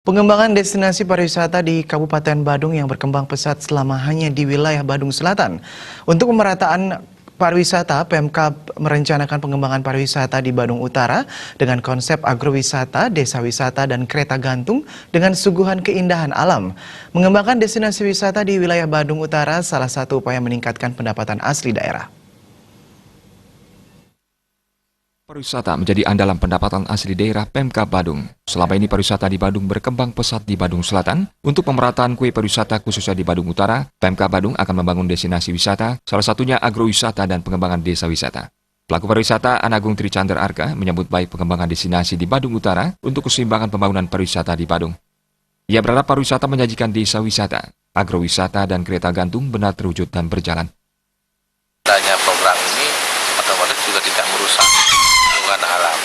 Pengembangan destinasi pariwisata di Kabupaten Badung yang berkembang pesat selama hanya di wilayah Badung Selatan. Untuk pemerataan pariwisata, Pemkab merencanakan pengembangan pariwisata di Badung Utara dengan konsep agrowisata, desa wisata, dan kereta gantung dengan suguhan keindahan alam. Mengembangkan destinasi wisata di wilayah Badung Utara salah satu upaya meningkatkan pendapatan asli daerah. Pariwisata menjadi andalan pendapatan asli daerah Pemkab Badung. Selama ini pariwisata di Badung berkembang pesat di Badung Selatan. Untuk pemerataan kue pariwisata khususnya di Badung Utara, Pemkab Badung akan membangun destinasi wisata, salah satunya agrowisata dan pengembangan desa wisata. Pelaku pariwisata Anagung Tricander Arka menyambut baik pengembangan destinasi di Badung Utara untuk keseimbangan pembangunan pariwisata di Badung. Ia berharap pariwisata menyajikan desa wisata, agrowisata dan kereta gantung benar terwujud dan berjalan. Adanya program ini otomatis juga tidak merusak lingkungan alam,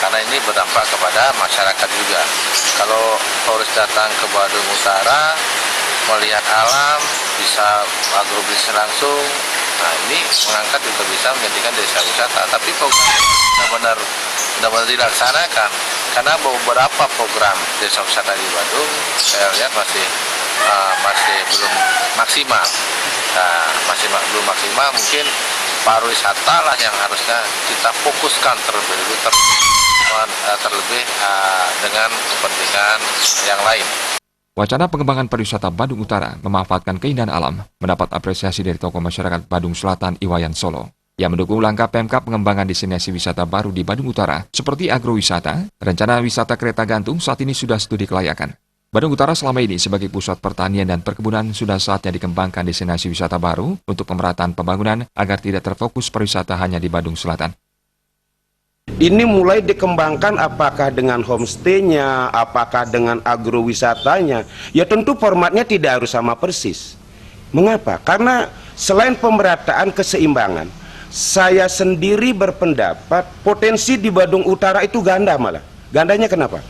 karena ini berdampak kepada masyarakat juga. Kalau turis datang ke Badung Utara melihat alam, bisa agrobisnis langsung, nah ini mengangkat juga bisa menjadikan desa wisata. Tapi program ini benar-benar dilaksanakan, karena beberapa program desa wisata di Badung saya lihat masih belum maksimal. Masih belum maksimal, mungkin pariwisata lah yang harusnya kita fokuskan terlebih dengan kepentingan yang lain. Wacana pengembangan pariwisata Badung Utara memanfaatkan keindahan alam mendapat apresiasi dari tokoh masyarakat Badung Selatan Iwayan Solo yang mendukung langkah Pemkab pengembangan destinasi wisata baru di Badung Utara seperti agrowisata. Rencana wisata kereta gantung saat ini sudah studi kelayakan. Badung Utara selama ini sebagai pusat pertanian dan perkebunan sudah saatnya dikembangkan destinasi wisata baru untuk pemerataan pembangunan agar tidak terfokus pariwisata hanya di Badung Selatan. Ini mulai dikembangkan apakah dengan homestay-nya, apakah dengan agrowisatanya. Ya tentu formatnya tidak harus sama persis. Mengapa? Karena selain pemerataan keseimbangan, saya sendiri berpendapat potensi di Badung Utara itu ganda malah. Gandanya kenapa?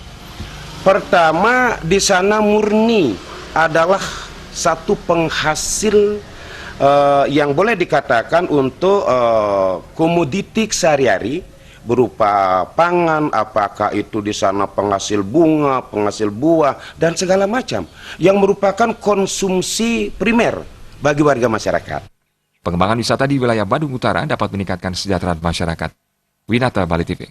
Pertama, di sana murni adalah satu penghasil yang boleh dikatakan untuk komoditi sehari-hari berupa pangan, apakah itu di sana penghasil bunga, penghasil buah, dan segala macam yang merupakan konsumsi primer bagi warga masyarakat. Pengembangan wisata di wilayah Badung Utara dapat meningkatkan kesejahteraan masyarakat. Winata, Bali TV.